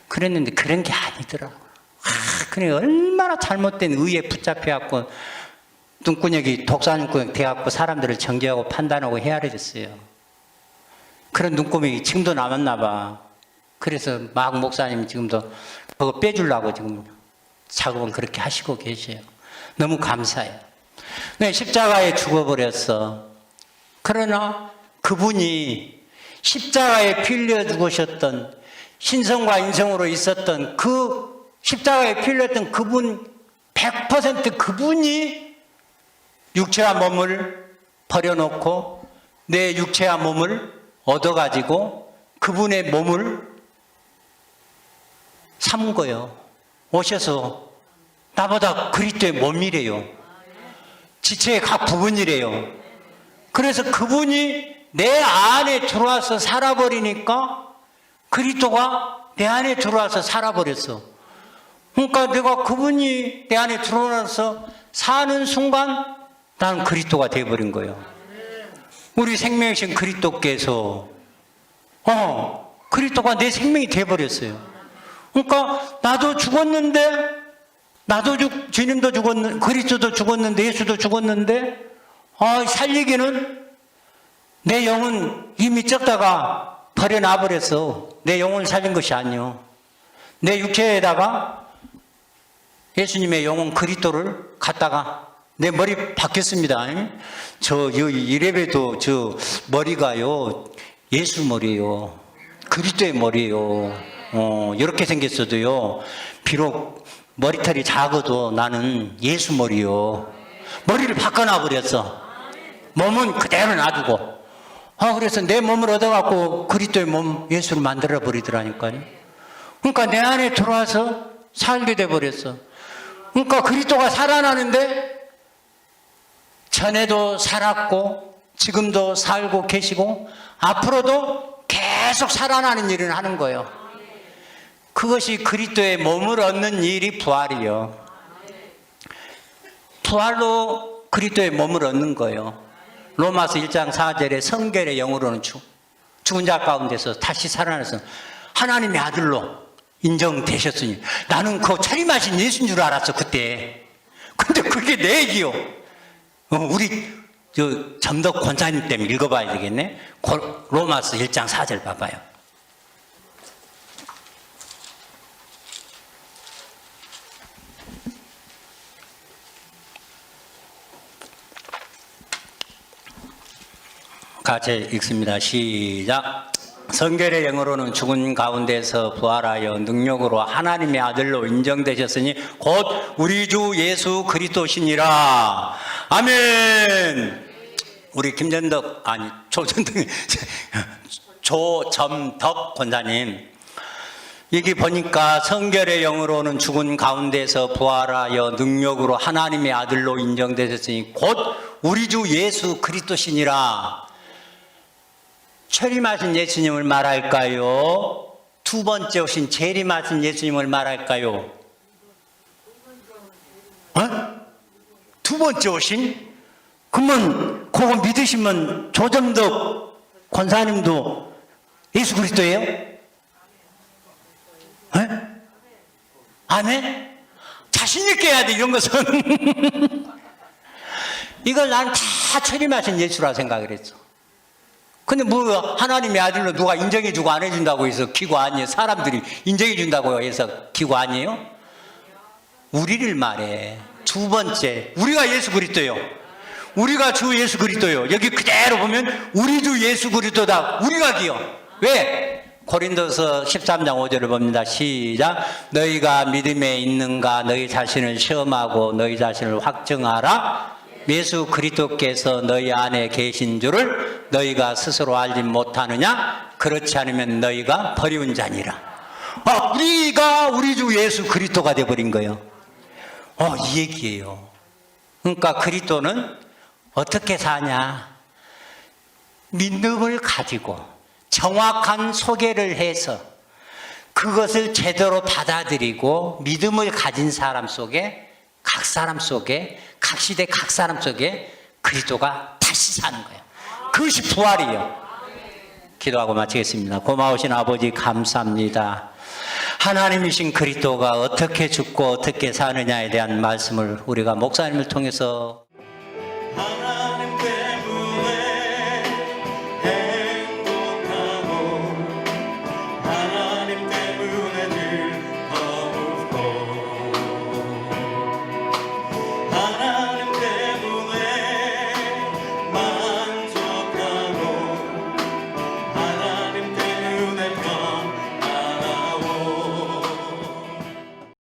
그랬는데 그런 게 아니더라고. 그래, 얼마나 잘못된 의에 붙잡혀갖고 눈구녕이 독사눈구녕 돼갖고 사람들을 정죄하고 판단하고 헤아려졌어요. 그런 눈구멍이 지금도 남았나 봐. 그래서 막 목사님 지금도 그거 빼주려고 지금 작업은 그렇게 하시고 계세요. 너무 감사해요. 네, 십자가에 죽어버렸어. 그러나 그분이 십자가에 피 흘려 죽으셨던, 신성과 인성으로 있었던 그 십자가에 피 흘렸던 그분, 100% 그분이 육체와 몸을 버려놓고 내 육체와 몸을 얻어가지고 그분의 몸을 삼은 거예요. 오셔서 나보다 그리스도의 몸이래요. 지체의 각 부분이래요. 그래서 그분이 내 안에 들어와서 살아버리니까 그리스도가 내 안에 들어와서 살아버렸어. 그러니까 내가 그분이 내 안에 들어와서 사는 순간 나는 그리스도가 되어버린 거예요. 우리 생명이신 그리스도께서 그리스도가 내 생명이 되어버렸어요. 그러니까 나도 죽었는데, 나도 주님도 죽었는데, 그리스도도 죽었는데, 예수도 죽었는데, 살리기는 내 영은 이미 쩍다가 버려놔버렸어. 내 영혼을 살린 것이 아니요. 내 육체에다가 예수님의 영혼 그리스도를 갖다가 내 머리 바뀌었습니다. 저 이래봬도 저 머리가요, 예수 머리예요. 그리스도의 머리예요. 이렇게 생겼어도요, 비록 머리털이 작아도 나는 예수 머리요. 머리를 바꿔놔 버렸어. 몸은 그대로 놔두고. 그래서 내 몸을 얻어갖고 그리스도의 몸 예수를 만들어 버리더라니까요. 그러니까 내 안에 들어와서 살게 돼 버렸어. 그러니까 그리스도가 살아나는데 전에도 살았고 지금도 살고 계시고 앞으로도 계속 살아나는 일을 하는 거예요. 그것이 그리스도의 몸을 얻는 일이 부활이요. 부활로 그리스도의 몸을 얻는 거예요. 로마서 1장 4절에 성결의 영으로는 죽은 자 가운데서 다시 살아나서 하나님의 아들로 인정되셨으니, 나는 그 차림하신 예수인 줄 알았어 그때. 근데 그게 내 얘기요. 우리 점덕 권사님 때문에 읽어봐야 되겠네. 로마서 1장 4절 봐봐요. 같이 읽습니다. 시작. 성결의 영으로는 죽은 가운데서 부활하여 능력으로 하나님의 아들로 인정되셨으니 곧 우리 주 예수 그리스도시니라. 아멘. 우리 조점덕 권사님, 여기 보니까 성결의 영으로는 죽은 가운데서 부활하여 능력으로 하나님의 아들로 인정되셨으니 곧 우리 주 예수 그리스도시니라. 철임하신 예수님을 말할까요? 두 번째 오신 재림하신 예수님을 말할까요? 두 번째 오신? 그러면 그거 믿으시면 조점덕 권사님도 예수 그리스도예요? 아멘? 자신 있게 해야 돼, 이런 것은. 이걸 나는 다 철임하신 예수라 생각을 했어. 근데 뭐 하나님의 아들로 누가 인정해주고 안 해준다고 해서 기구 아니에요? 사람들이 인정해준다고 해서 기구 아니에요? 우리를 말해. 두 번째, 우리가 예수 그리스도요. 우리가 주 예수 그리스도요. 여기 그대로 보면 우리 주 예수 그리스도다. 우리가 기요. 왜? 고린도서 13장 5절을 봅니다. 시작. 너희가 믿음에 있는가 너희 자신을 시험하고 너희 자신을 확증하라. 예수 그리스도께서 너희 안에 계신 줄을 너희가 스스로 알지 못하느냐? 그렇지 않으면 너희가 버리운 자니라. 우리가 우리 주 예수 그리스도가 되어버린 거예요. 이 얘기예요. 그러니까 그리스도는 어떻게 사냐? 믿음을 가지고 정확한 소개를 해서 그것을 제대로 받아들이고 믿음을 가진 사람 속에, 각 사람 속에, 각 시대 각 사람 속에 그리스도가 다시 사는 거예요. 그것이 부활이에요. 기도하고 마치겠습니다. 고마우신 아버지 감사합니다. 하나님이신 그리스도가 어떻게 죽고 어떻게 사느냐에 대한 말씀을 우리가 목사님을 통해서